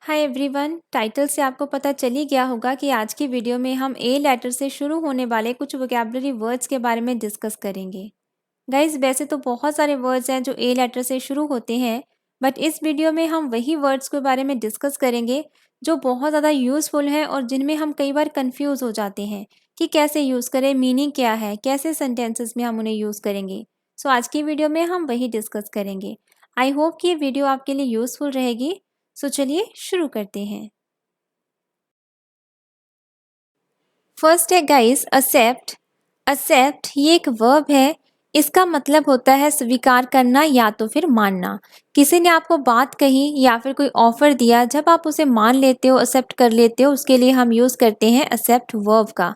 Hi everyone, title से आपको पता चल ही गया होगा कि आज की वीडियो में हम ए लेटर से शुरू होने वाले कुछ वोकैबुलरी वर्ड्स के बारे में डिस्कस करेंगे। गाइस, वैसे तो बहुत सारे वर्ड्स हैं जो ए लेटर से शुरू होते हैं, बट इस वीडियो में हम वही वर्ड्स के बारे में डिस्कस करेंगे जो बहुत ज़्यादा यूज़फुल हैं और जिनमें हम कई बार कंफ्यूज हो जाते हैं कि कैसे यूज़ करें, मीनिंग क्या है, कैसे सेंटेंसेस में हम उन्हें यूज़ करेंगे। सो आज की वीडियो में हम वही डिस्कस करेंगे। आई होप कि ये वीडियो आपके लिए यूज़फुल रहेगी। सो चलिए शुरू करते हैं। फर्स्ट है गाइस एक्सेप्ट। एक्सेप्ट ये एक वर्ब है। इसका मतलब होता है स्वीकार करना या तो फिर मानना। किसी ने आपको बात कही या फिर कोई ऑफर दिया, जब आप उसे मान लेते हो, एक्सेप्ट कर लेते हो, उसके लिए हम यूज करते हैं एक्सेप्ट वर्ब का।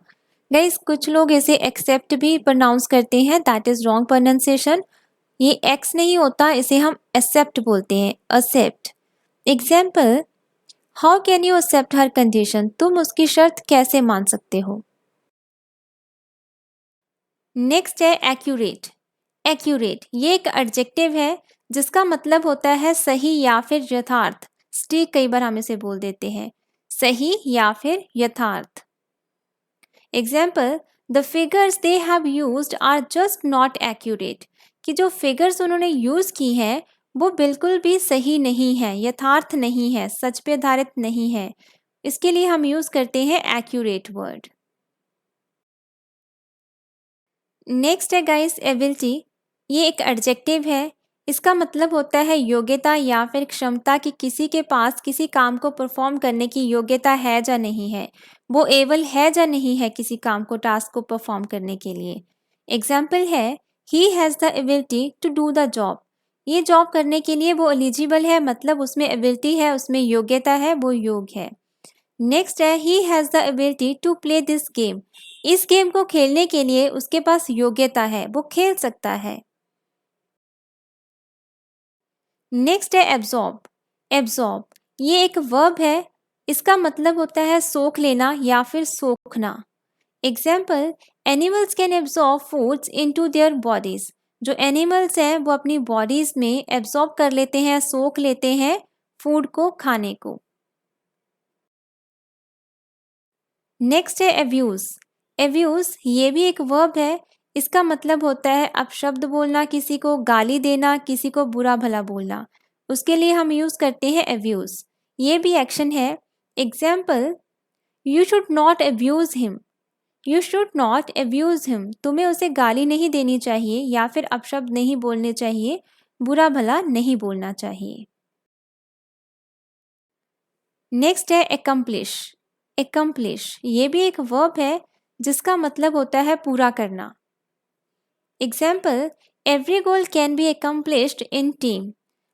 गाइस, कुछ लोग इसे एक्सेप्ट भी प्रोनाउंस करते हैं, दैट इज रॉन्ग प्रोनाउंसिएशन। ये एक्स नहीं होता, इसे हम एक्सेप्ट बोलते हैं, accept. Example, how can you accept her condition? तुम उसकी शर्त कैसे मान सकते हो? नेक्स्ट है एक्यूरेट। एक्यूरेट ये एक एडजेक्टिव है जिसका मतलब होता है सही या फिर यथार्थ। स्टिक कई बार हम इसे बोल देते हैं, सही या फिर यथार्थ। Example, the figures they have used are just not accurate. कि जो फिगर्स उन्होंने यूज की हैं वो बिल्कुल भी सही नहीं है, यथार्थ नहीं है, सच पे आधारित नहीं है। इसके लिए हम यूज करते हैं एक्यूरेट वर्ड। नेक्स्ट है गाइस एबिलिटी। ये एक एडजेक्टिव है। इसका मतलब होता है योग्यता या फिर क्षमता, कि किसी के पास किसी काम को परफॉर्म करने की योग्यता है या नहीं है, वो एबल है या नहीं है किसी काम को, टास्क को परफॉर्म करने के लिए। एग्जाम्पल है, he has the ability to do the job. ये जॉब करने के लिए वो एलिजिबल है, मतलब उसमें एबिलिटी है, उसमें योग्यता है, वो योग्य है। नेक्स्ट है, he has the ability to play this game. इस गेम को खेलने के लिए उसके पास योग्यता है, वो खेल सकता है। नेक्स्ट है एब्जॉर्ब। एब्जॉर्ब ये एक वर्ब है। इसका मतलब होता है सोख लेना या फिर सोखना। Example, animals can absorb foods into their bodies. जो एनिमल्स हैं वो अपनी बॉडीज में एब्जॉर्ब कर लेते हैं, सोख लेते हैं फूड को, खाने को। नेक्स्ट है एब्यूज। एब्यूज ये भी एक वर्ब है। इसका मतलब होता है अपशब्द बोलना, किसी को गाली देना, किसी को बुरा भला बोलना। उसके लिए हम यूज करते हैं एब्यूज। ये भी एक्शन है। Example, you should not abuse him. You should not abuse him, तुम्हें उसे गाली नहीं देनी चाहिए या फिर अपशब्द नहीं बोलने चाहिए, बुरा भला नहीं बोलना चाहिए। नेक्स्ट है एकम्प्लिश। एकम्प्लिश ये भी एक वर्ब है जिसका मतलब होता है पूरा करना। Example, every goal can be accomplished in team.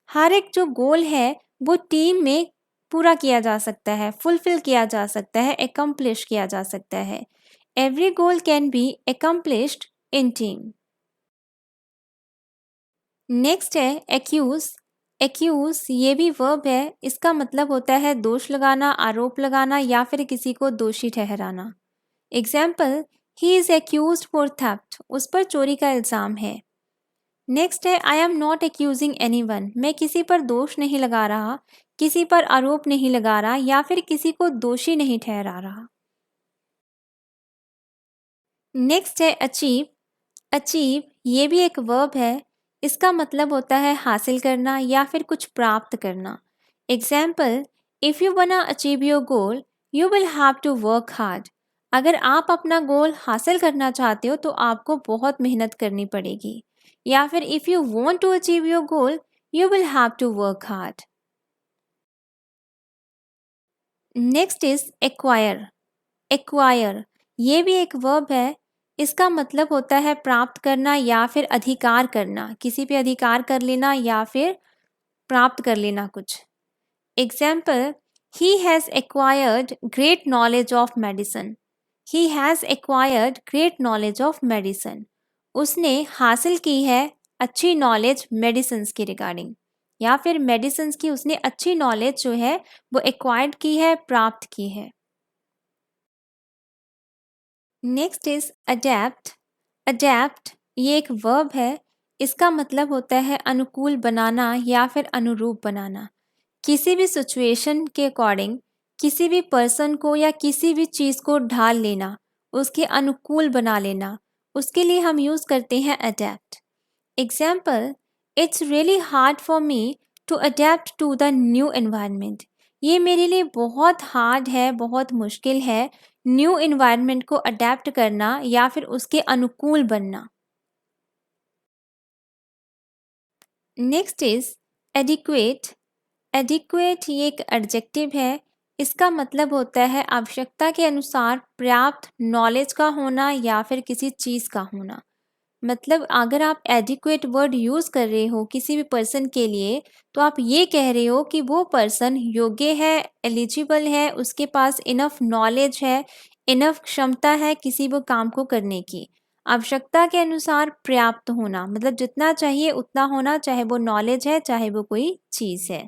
हर एक जो गोल है वो टीम में पूरा किया जा सकता है, फुलफिल किया जा सकता है, एकम्प्लिश किया जा सकता है। Every goal can be accomplished in team. Next है एक्यूज। एक्यूज ये भी वर्ब है। इसका मतलब होता है दोष लगाना, आरोप लगाना या फिर किसी को दोषी ठहराना। Example, he is accused for theft. उस पर चोरी का इल्ज़ाम है। नेक्स्ट है I am not accusing anyone. मैं किसी पर दोष नहीं लगा रहा, किसी पर आरोप नहीं लगा रहा या फिर किसी को दोषी नहीं ठहरा रहा। नेक्स्ट है अचीव। अचीव ये भी एक वर्ब है। इसका मतलब होता है हासिल करना या फिर कुछ प्राप्त करना। Example, if you wanna achieve your goal you will have to work hard. अगर आप अपना गोल हासिल करना चाहते हो तो आपको बहुत मेहनत करनी पड़ेगी। या फिर if you want to achieve your goal you will have to work hard. Next is acquire. Acquire ये भी एक वर्ब है। इसका मतलब होता है प्राप्त करना या फिर अधिकार करना, किसी पे अधिकार कर लेना या फिर प्राप्त कर लेना कुछ। Example, he has acquired great knowledge of medicine. He has acquired great knowledge of medicine. उसने हासिल की है अच्छी नॉलेज मेडिसिन्स की रिगार्डिंग, या फिर मेडिसिन्स की उसने अच्छी नॉलेज जो है वो एक्वायर्ड की है, प्राप्त की है। Next is adapt. अडेप्ट ये एक वर्ब है। इसका मतलब होता है अनुकूल बनाना या फिर अनुरूप बनाना। किसी भी सिचुएशन के अकॉर्डिंग किसी भी पर्सन को या किसी भी चीज़ को ढाल लेना, उसके अनुकूल बना लेना, उसके लिए हम यूज़ करते हैं adept. Example, it's really hard for me to adept to the new environment. ये मेरे लिए बहुत हार्ड है, बहुत मुश्किल है न्यू एनवायरनमेंट को अडेप्ट करना या फिर उसके अनुकूल बनना। Next is adequate. एडिक्वेट ये एक एडजेक्टिव है। इसका मतलब होता है आवश्यकता के अनुसार पर्याप्त नॉलेज का होना या फिर किसी चीज़ का होना। मतलब अगर आप एडिक्वेट वर्ड यूज़ कर रहे हो किसी भी पर्सन के लिए, तो आप ये कह रहे हो कि वो पर्सन योग्य है, एलिजिबल है, उसके पास इनफ नॉलेज है, इनफ क्षमता है किसी वो काम को करने की। आवश्यकता के अनुसार पर्याप्त होना मतलब जितना चाहिए उतना होना, चाहे वो नॉलेज है चाहे वो कोई चीज़ है।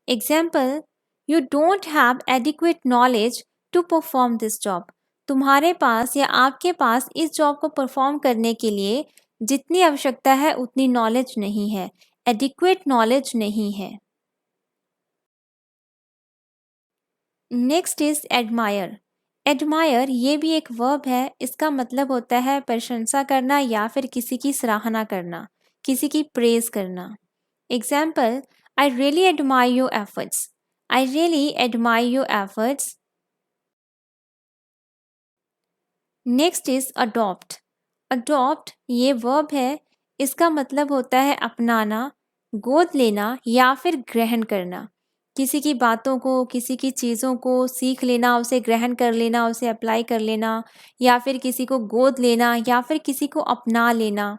Example, you don't have adequate knowledge to perform this job. तुम्हारे पास या आपके पास इस जॉब को परफॉर्म करने के लिए जितनी आवश्यकता है उतनी नॉलेज नहीं है, एडिक्वेट नॉलेज नहीं है। Next is admire. एडमायर ये भी एक वर्ब है। इसका मतलब होता है प्रशंसा करना या फिर किसी की सराहना करना, किसी की प्रेज करना। Example, I really admire your efforts. I really admire your efforts. Next is adopt. Adopt ये वर्ब है। इसका मतलब होता है अपनाना, गोद लेना या फिर ग्रहण करना। किसी की बातों को, किसी की चीज़ों को सीख लेना, उसे ग्रहण कर लेना, उसे अप्लाई कर लेना, या फिर किसी को गोद लेना या फिर किसी को अपना लेना,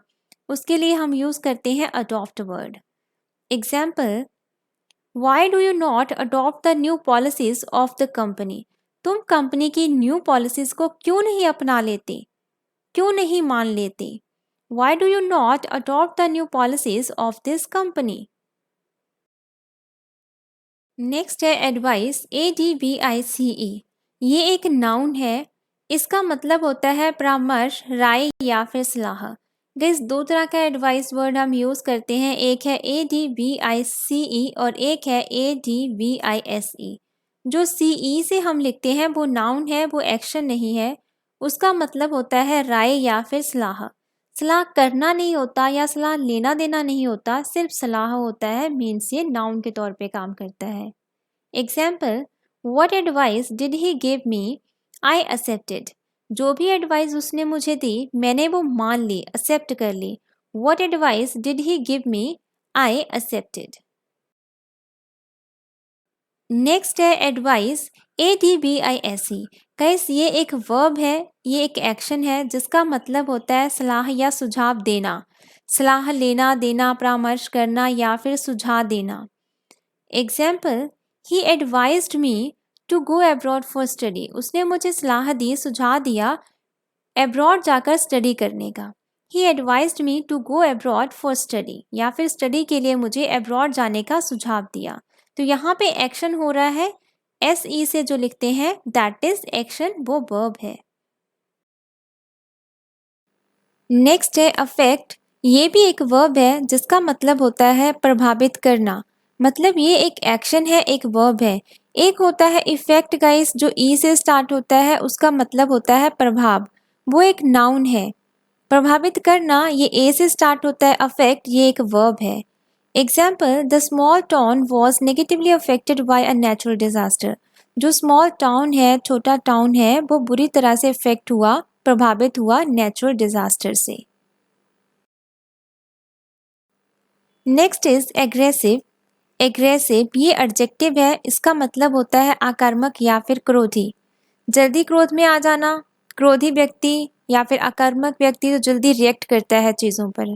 उसके लिए हम यूज़ करते हैं adopt word. Example, Why do you not adopt the new policies of the company? तुम कंपनी की न्यू पॉलिसीज को क्यों नहीं अपना लेते, क्यों नहीं मान लेते? Why do you not adopt the new policies of this company? Next है एडवाइस, ADVICE। ये एक नाउन है। इसका मतलब होता है परामर्श, राय या फिर सलाह। गाइस दो तरह का एडवाइस वर्ड हम यूज़ करते हैं, एक है ADVICE और एक है ADVISE। जो CE से हम लिखते हैं वो नाउन है, वो एक्शन नहीं है। उसका मतलब होता है राय या फिर सलाह। सलाह करना नहीं होता या सलाह लेना देना नहीं होता, सिर्फ सलाह होता है, मीन्स ये नाउन के तौर पे काम करता है। Example, what advice did he give me, I accepted. जो भी एडवाइस उसने मुझे दी मैंने वो मान ली, एक्सेप्ट कर ली। What advice did he give me, I accepted. Next है एडवाइस, ADVISE। गाइस ये एक वर्ब है, ये एक एक्शन है जिसका मतलब होता है सलाह या सुझाव देना, सलाह लेना देना, परामर्श करना या फिर सुझाव देना। Example, he advised me to go abroad for study. उसने मुझे सलाह दी, सुझाव दिया अब्रॉड जाकर स्टडी करने का। He advised me to go abroad for study, या फिर स्टडी के लिए मुझे अब्रॉड जाने का सुझाव दिया। तो यहाँ पे एक्शन हो रहा है, SE से जो लिखते हैं दैट इज एक्शन, वो वर्ब है। नेक्स्ट है अफेक्ट। ये भी एक वर्ब है जिसका मतलब होता है प्रभावित करना। मतलब ये एक एक्शन है, एक वर्ब है। एक होता है इफेक्ट गाइस, जो ई से स्टार्ट होता है, उसका मतलब होता है प्रभाव, वो एक नाउन है। प्रभावित करना ये ए से स्टार्ट होता है, अफेक्ट ये एक वर्ब है। Example, the small town was negatively affected by a natural disaster. जो स्मॉल टाउन है, छोटा टाउन है, वो बुरी तरह से इफेक्ट हुआ, प्रभावित हुआ नेचुरल डिजास्टर से। Next is aggressive. एग्रेसिव ये एडजेक्टिव है। इसका मतलब होता है आक्रामक या फिर क्रोधी। जल्दी क्रोध में आ जाना, क्रोधी व्यक्ति या फिर आक्रामक व्यक्ति जो जल्दी रिएक्ट करता है चीज़ों पर।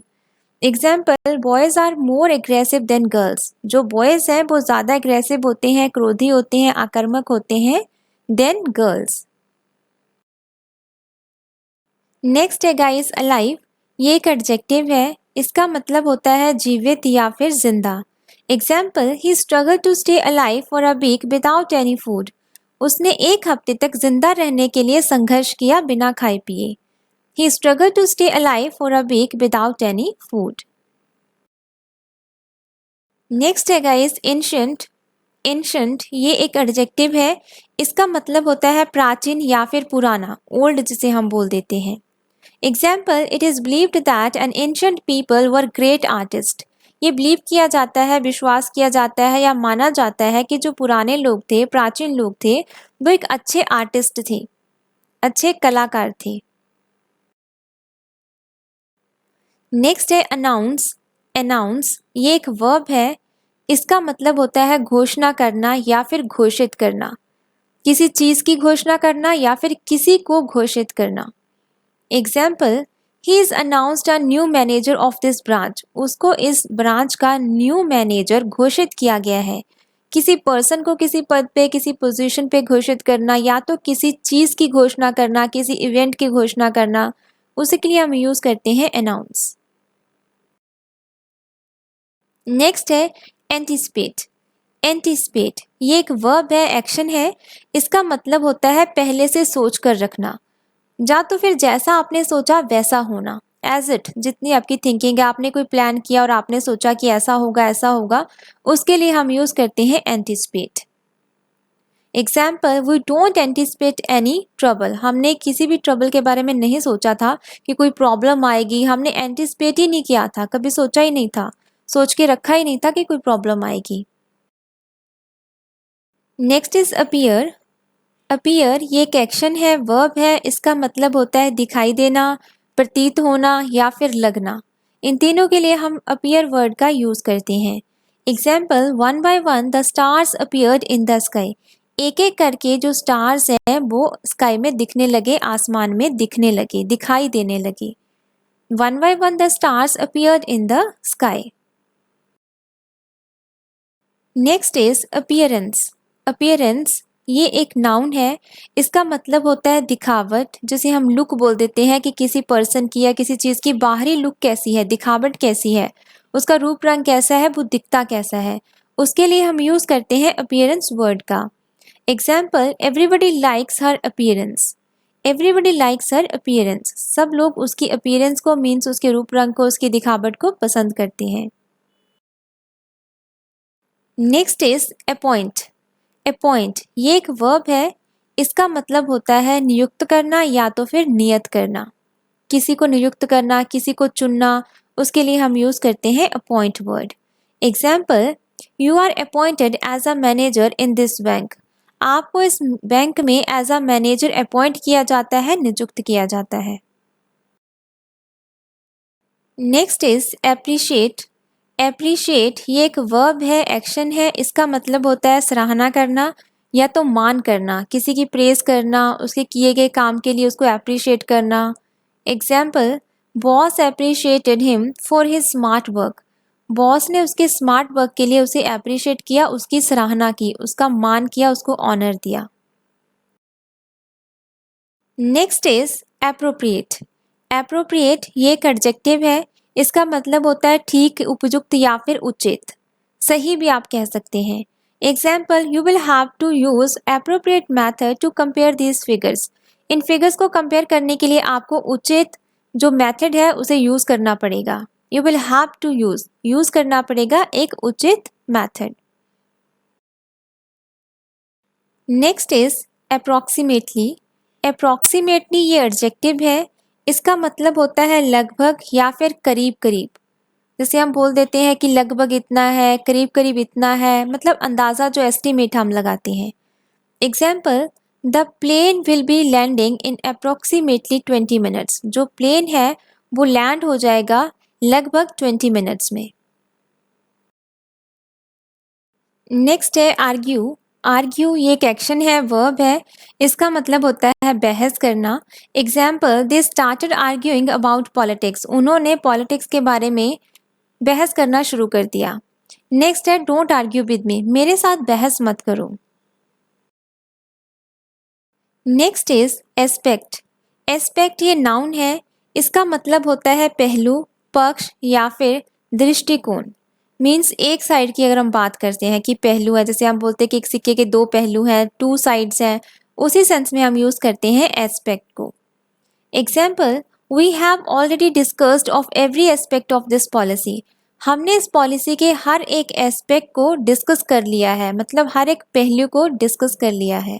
Example, boys are more aggressive than girls. जो बॉयज हैं वो ज़्यादा एग्रेसिव होते हैं, क्रोधी होते हैं, आक्रामक होते हैं देन गर्ल्स। नेक्स्ट है गाइस अलाइव। ये एक एडजेक्टिव है। इसका मतलब होता है जीवित या फिर जिंदा। Example, he struggle to stay alive for a week without any food. उसने एक हफ्ते तक जिंदा रहने के लिए संघर्ष किया बिना खाए पिए। He struggle to stay alive for a week without any food. Next है गाइस एंशिएंट। एंशंट ये एक एडजेक्टिव है, इसका मतलब होता है प्राचीन या फिर पुराना, ओल्ड जिसे हम बोल देते हैं। Example, it is believed that an ancient people were great artist. ये बिलीव किया जाता है, विश्वास किया जाता है या माना जाता है कि जो पुराने लोग थे, प्राचीन लोग थे, वो एक अच्छे आर्टिस्ट थे, अच्छे कलाकार थे। नेक्स्ट है अनाउंस। अनाउंस ये एक वर्ब है, इसका मतलब होता है घोषणा करना या फिर घोषित करना, किसी चीज़ की घोषणा करना या फिर किसी को घोषित करना। Example, he is announced a new manager of this branch. उसको इस ब्रांच का न्यू मैनेजर घोषित किया गया है। किसी पर्सन को किसी पद पे, किसी पोजीशन पे घोषित करना या तो किसी चीज़ की घोषणा करना, किसी इवेंट की घोषणा करना, उसी के लिए हम यूज़ करते हैं अनाउंस। नेक्स्ट है एंटीसिपेट। एंटीसिपेट ये एक वर्ब है, एक्शन है, इसका मतलब होता है पहले से सोच कर रखना, या तो फिर जैसा आपने सोचा वैसा होना। एज इट, जितनी आपकी थिंकिंग है, आपने कोई प्लान किया और आपने सोचा कि ऐसा होगा, उसके लिए हम यूज़ करते हैं anticipate. Example, we don't anticipate any trouble. हमने किसी भी ट्रबल के बारे में नहीं सोचा था कि कोई प्रॉब्लम आएगी, हमने एंटीसिपेट ही नहीं किया था, कभी सोचा ही नहीं था, सोच के रखा ही नहीं था कि कोई प्रॉब्लम आएगी। Next is appear. अपीयर ये एक एक्शन है, वर्ब है, इसका मतलब होता है दिखाई देना, प्रतीत होना या फिर लगना। इन तीनों के लिए हम अपीयर वर्ड का यूज़ करते हैं। Example, one by one the stars appeared in the sky. एक एक करके जो स्टार्स हैं वो स्काई में दिखने लगे, आसमान में दिखने लगे, दिखाई देने लगे। One by one the stars appeared in the sky. Next is appearance. Appearance ये एक नाउन है, इसका मतलब होता है दिखावट, जिसे हम लुक बोल देते हैं कि किसी पर्सन की या किसी चीज़ की बाहरी लुक कैसी है, दिखावट कैसी है, उसका रूप रंग कैसा है, वो दिखता कैसा है, उसके लिए हम यूज़ करते हैं अपीयरेंस वर्ड का। एग्जाम्पल, एवरीबडी लाइक्स हर अपीयरेंस। एवरीबडी लाइक्स हर अपीयरेंस, सब लोग उसकी अपीयरेंस को, मीन्स उसके रूप रंग को, उसकी दिखावट को पसंद करते हैं। Next is appoint. अपॉइंट ये एक वर्ब है, इसका मतलब होता है नियुक्त करना या तो फिर नियत करना, किसी को नियुक्त करना, किसी को चुनना, उसके लिए हम यूज़ करते हैं appoint word. Example, you are appointed as a manager in this bank. आपको इस बैंक में एज अ मैनेजर अपॉइंट किया जाता है, नियुक्त किया जाता है। Next is appreciate. एप्रिशिएट ये एक वर्ब है, एक्शन है, इसका मतलब होता है सराहना करना या तो मान करना, किसी की प्रेज करना, उसके किए गए काम के लिए उसको एप्रिशिएट करना। Example, boss appreciated him for his smart work. Boss ने उसके स्मार्ट वर्क के लिए उसे एप्रिशिएट किया, उसकी सराहना की, उसका मान किया, उसको ऑनर दिया। Next is appropriate. एप्रोप्रिएट ये एक एडजेक्टिव है, इसका मतलब होता है ठीक, उपयुक्त या फिर उचित, सही भी आप कह सकते हैं। Example, you will have to use appropriate method to compare these figures. इन फिगर्स को कंपेयर करने के लिए आपको उचित जो मेथड है उसे यूज करना पड़ेगा। You will have to use करना पड़ेगा एक उचित method. Next is approximately. Approximately ये एडजेक्टिव है, इसका मतलब होता है लगभग या फिर करीब करीब, जैसे हम बोल देते हैं कि लगभग इतना है, करीब करीब इतना है, मतलब अंदाज़ा जो एस्टिमेट हम लगाते हैं। Example, the plane will be landing in approximately 20 minutes. जो प्लेन है वो लैंड हो जाएगा लगभग 20 मिनट्स में। नेक्स्ट है आर्ग्यू। आर्ग्यू ये एक एक्शन है, वर्ब है, इसका मतलब होता है बहस करना। Example, they started arguing about politics. उन्होंने पॉलिटिक्स के बारे में बहस करना शुरू कर दिया। नेक्स्ट है डोंट आर्ग्यू विद मी। मेरे साथ बहस मत करो। Next is aspect. एस्पेक्ट ये नाउन है, इसका मतलब होता है पहलू, पक्ष या फिर दृष्टिकोण। मीन्स एक साइड की अगर हम बात करते हैं कि पहलू है, जैसे हम बोलते हैं कि एक सिक्के के दो पहलू हैं, टू साइड्स हैं, उसी सेंस में हम यूज़ करते हैं एस्पेक्ट को। Example, we have already discussed of every aspect of this policy. हमने इस पॉलिसी के हर एक एस्पेक्ट को डिस्कस कर लिया है, मतलब हर एक पहलू को डिस्कस कर लिया है।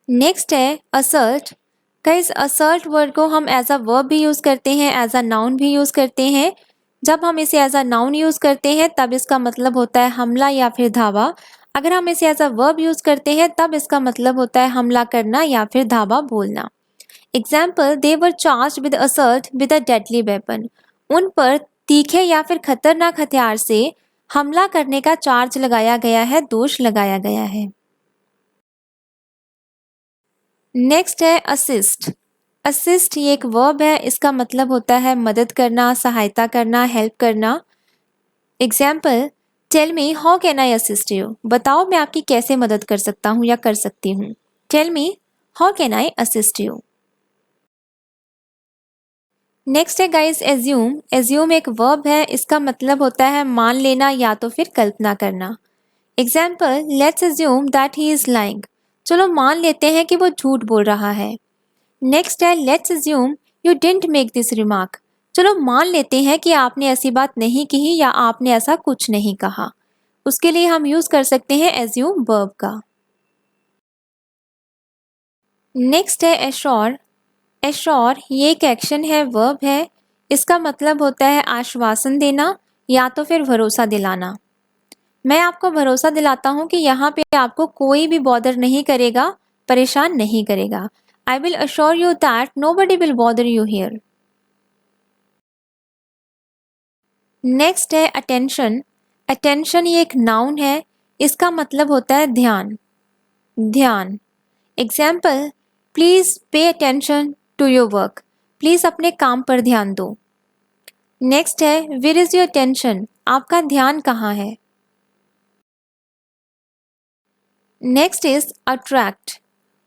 नेक्स्ट है असर्ट। गाइस असर्ट वर्ड को हम एज अ वर्ब भी यूज करते हैं, एज अ नाउन भी यूज करते हैं। जब हम इसे एज अ नाउन यूज करते हैं तब इसका मतलब होता है हमला या फिर धावा। अगर हम इसे एज अ वर्ब यूज करते हैं तब इसका मतलब होता है हमला करना या फिर धावा बोलना। Example, they were charged with assert with a deadly weapon. उन पर तीखे या फिर खतरनाक हथियार से हमला करने का चार्ज लगाया गया है, दोष लगाया गया है। नेक्स्ट है असिस्ट। असिस्ट ये एक वर्ब है, इसका मतलब होता है मदद करना, सहायता करना, हेल्प करना। Example, tell me how can I assist you. बताओ मैं आपकी कैसे मदद कर सकता हूँ या कर सकती हूँ। Tell me how can I assist you. Next है गाइस एज्यूम। एज्यूम एक वर्ब है, इसका मतलब होता है मान लेना या तो फिर कल्पना करना। Example, let's assume that he is lying. चलो मान लेते हैं कि वो झूठ बोल रहा है। नेक्स्ट है let's assume you didn't make this remark. चलो मान लेते हैं कि आपने ऐसी बात नहीं कही या आपने ऐसा कुछ नहीं कहा। उसके लिए हम यूज कर सकते हैं एज्यूम वर्ब का। नेक्स्ट है एश्योर। एश्योर ये एक एक्शन है, वर्ब है। इसका मतलब होता है आश्वासन देना या तो फिर भरोसा दिलाना। मैं आपको भरोसा दिलाता हूँ कि यहाँ पे आपको कोई भी बॉदर नहीं करेगा, परेशान नहीं करेगा। I will assure you that nobody will bother you here. Next है अटेंशन। अटेंशन ये एक नाउन है, इसका मतलब होता है ध्यान, ध्यान। Example, please pay attention to your work. Please अपने काम पर ध्यान दो। नेक्स्ट है वेयर इज योर अटेंशन। आपका ध्यान कहाँ है। Next is attract.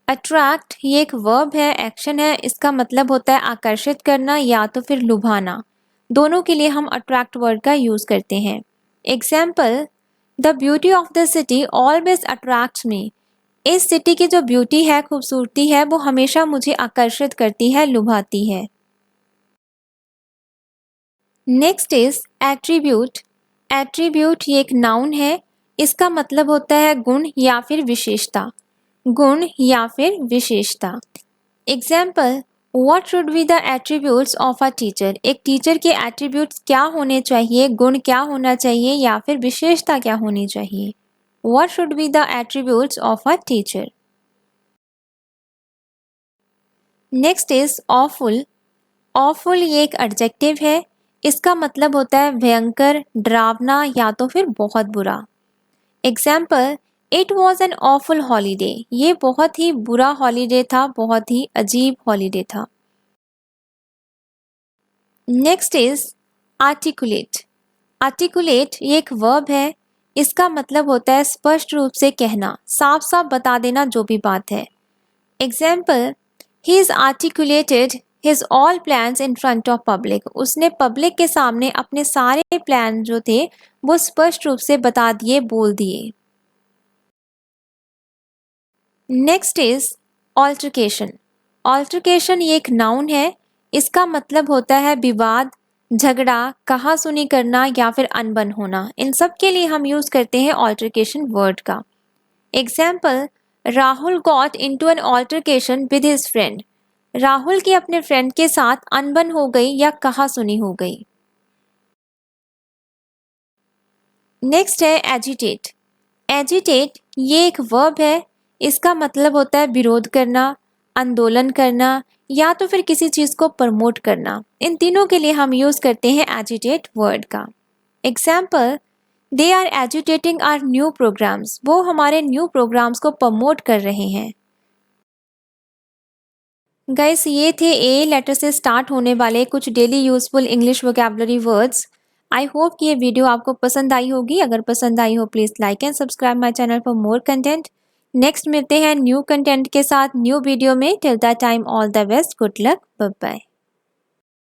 अट्रैक्ट ये एक वर्ब है, एक्शन है। इसका मतलब होता है आकर्षित करना या तो फिर लुभाना। दोनों के लिए हम अट्रैक्ट वर्ड का यूज करते हैं। Example, the beauty of the city always attracts me. इस सिटी की जो ब्यूटी है, खूबसूरती है, वो हमेशा मुझे आकर्षित करती है, लुभाती है। Next is attribute. एट्रीब्यूट ये एक नाउन है, इसका मतलब होता है गुण या फिर विशेषता, गुण या फिर विशेषता। Example, what should be the attributes of a teacher. एक टीचर के एट्रीब्यूट्स क्या होने चाहिए, गुण क्या होना चाहिए या फिर विशेषता क्या होनी चाहिए। What should be the attributes of a teacher. Next is awful. Awful ये एक एडजेक्टिव है, इसका मतलब होता है भयंकर, डरावना या तो फिर बहुत बुरा। Example, it was an awful holiday. ये बहुत ही बुरा हॉलीडे था, बहुत ही अजीब हॉलीडे था। Next is articulate. आर्टिकुलेट ये एक वर्ब है, इसका मतलब होता है स्पष्ट रूप से कहना, साफ साफ बता देना जो भी बात है। Example, he is articulated his all plans in front of public. उसने पब्लिक के सामने अपने सारे प्लान जो थे वो स्पष्ट रूप से बता दिए, बोल दिए। Next is altercation. ऑल्टरकेशन ये एक नाउन है, इसका मतलब होता है विवाद, झगड़ा, कहासुनी करना या फिर अनबन होना। इन सब के लिए हम यूज करते हैं ऑल्टरकेशन वर्ड का। Example, Rahul got into an altercation with his friend. Rahul की अपने फ्रेंड के साथ अनबन हो गई या कहासुनी हो गई। नेक्स्ट है एजिटेट। एजिटेट ये एक वर्ब है, इसका मतलब होता है विरोध करना, आंदोलन करना या तो फिर किसी चीज को प्रमोट करना। इन तीनों के लिए हम यूज करते हैं एजिटेट वर्ड का। Example, they are agitating are new programmes. वो हमारे न्यू प्रोग्राम्स को प्रमोट कर रहे हैं। गाइस ये थे ए लेटर से स्टार्ट होने वाले कुछ daily useful English vocabulary words. I hope कि ये वीडियो आपको पसंद आई होगी। अगर पसंद आई हो please like and subscribe my channel for more content. Next मिलते हैं न्यू कंटेंट के साथ न्यू वीडियो में। Till that time all the best, good luck, bye bye.